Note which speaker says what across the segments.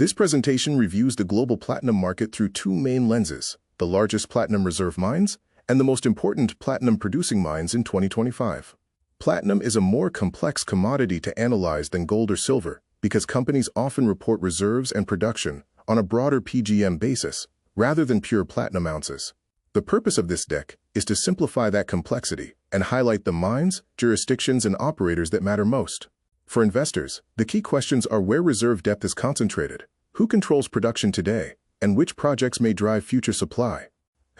Speaker 1: This presentation reviews the global platinum market through two main lenses: the largest platinum reserve mines and the most important platinum-producing mines in 2025. Platinum is a more complex commodity to analyze than gold or silver because companies often report reserves and production on a broader PGM basis rather than pure platinum ounces. The purpose of this deck is to simplify that complexity and highlight the mines, jurisdictions, and operators that matter most. For investors, the key questions are where reserve depth is concentrated, who controls production today, and which projects may drive future supply.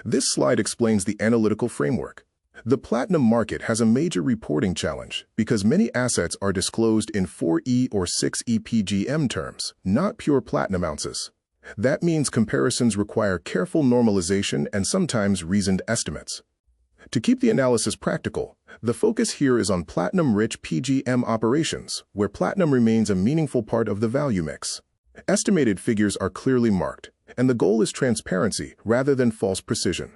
Speaker 1: This slide explains the analytical framework. The platinum market has a major reporting challenge because many assets are disclosed in 4E or 6E PGM terms, not pure platinum ounces. That means comparisons require careful normalization and sometimes reasoned estimates. To keep the analysis practical, the focus here is on platinum-rich PGM operations, where platinum remains a meaningful part of the value mix. Estimated figures are clearly marked, and the goal is transparency rather than false precision.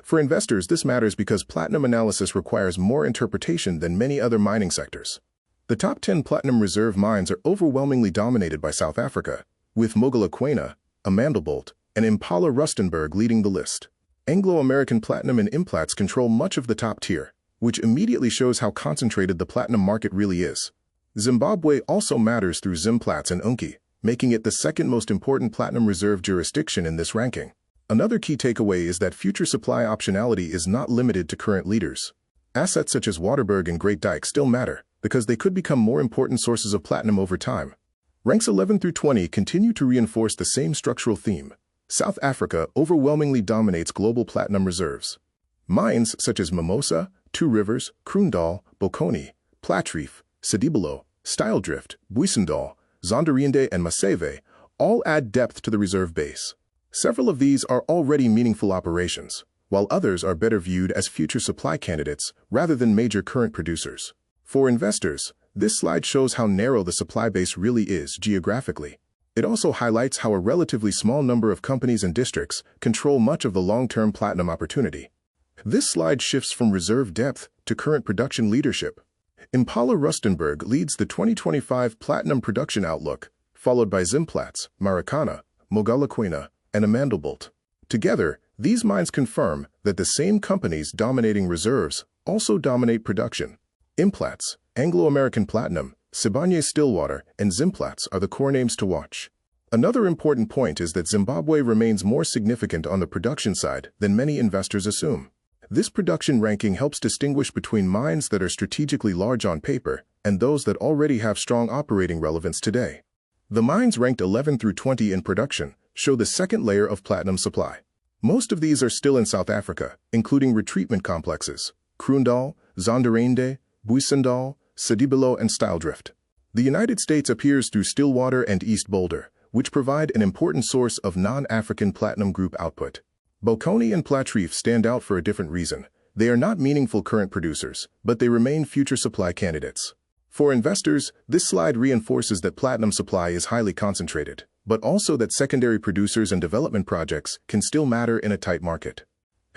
Speaker 1: For investors, this matters because platinum analysis requires more interpretation than many other mining sectors. The top 10 platinum reserve mines are overwhelmingly dominated by South Africa, with Mogalakwena, Amandelbult, and Impala Rustenburg leading the list. Anglo American Platinum and Implats control much of the top tier, which immediately shows how concentrated the platinum market really is. Zimbabwe also matters through Zimplats and Unki, making it the second most important platinum reserve jurisdiction in this ranking. Another key takeaway is that future supply optionality is not limited to current leaders. Assets such as Waterberg and Great Dyke still matter because they could become more important sources of platinum over time. Ranks 11 through 20 continue to reinforce the same structural theme. South Africa overwhelmingly dominates global platinum reserves. Mines such as Mimosa, Two Rivers, Kroondal, Bokoni, Platreef, Sedibelo, Styldrift, Booysendal, Zondereinde, and Maseve all add depth to the reserve base. Several of these are already meaningful operations, while others are better viewed as future supply candidates rather than major current producers. For investors, this slide shows how narrow the supply base really is geographically. It also highlights how a relatively small number of companies and districts control much of the long-term platinum opportunity. This slide shifts from reserve depth to current production leadership. Impala Rustenburg leads the 2025 platinum production outlook, followed by Zimplats, Marikana, Mogalakwena, and Amandelbult. Together, these mines confirm that the same companies dominating reserves also dominate production. Implats, Anglo American Platinum, Sibanye-Stillwater, and Zimplats are the core names to watch. Another important point is that Zimbabwe remains more significant on the production side than many investors assume. This production ranking helps distinguish between mines that are strategically large on paper and those that already have strong operating relevance today. The mines ranked 11 through 20 in production show the second layer of platinum supply. Most of these are still in South Africa, including retreatment complexes, Kroondal, Zondereinde, Booysendal, Sedibelo, and Styldrift. The United States appears through Stillwater and East Boulder, which provide an important source of non-African platinum group output. Bokoni and Platreef stand out for a different reason. They are not meaningful current producers, but they remain future supply candidates. For investors, this slide reinforces that platinum supply is highly concentrated, but also that secondary producers and development projects can still matter in a tight market.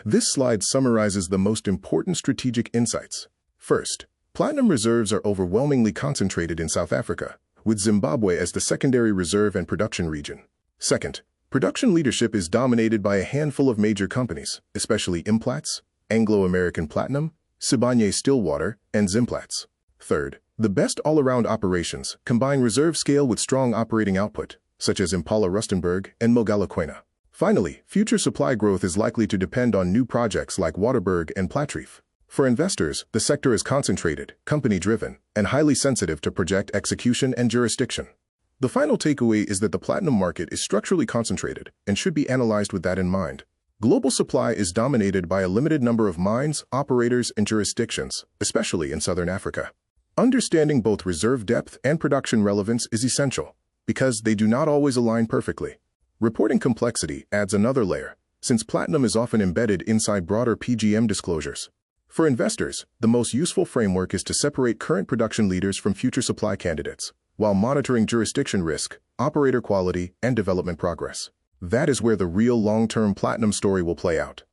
Speaker 1: This slide summarizes the most important strategic insights. First, platinum reserves are overwhelmingly concentrated in South Africa, with Zimbabwe as the secondary reserve and production region. Second, production leadership is dominated by a handful of major companies, especially Implats, Anglo American Platinum, Sibanye-Stillwater, and Zimplats. Third, the best all-around operations combine reserve scale with strong operating output, such as Impala Rustenburg and Mogalakwena. Finally, future supply growth is likely to depend on new projects like Waterberg and Platreef. For investors, the sector is concentrated, company-driven, and highly sensitive to project execution and jurisdiction. The final takeaway is that the platinum market is structurally concentrated and should be analyzed with that in mind. Global supply is dominated by a limited number of mines, operators, and jurisdictions, especially in Southern Africa. Understanding both reserve depth and production relevance is essential, because they do not always align perfectly. Reporting complexity adds another layer, since platinum is often embedded inside broader PGM disclosures. For investors, the most useful framework is to separate current production leaders from future supply candidates, while monitoring jurisdiction risk, operator quality, and development progress. That is where the real long-term platinum story will play out.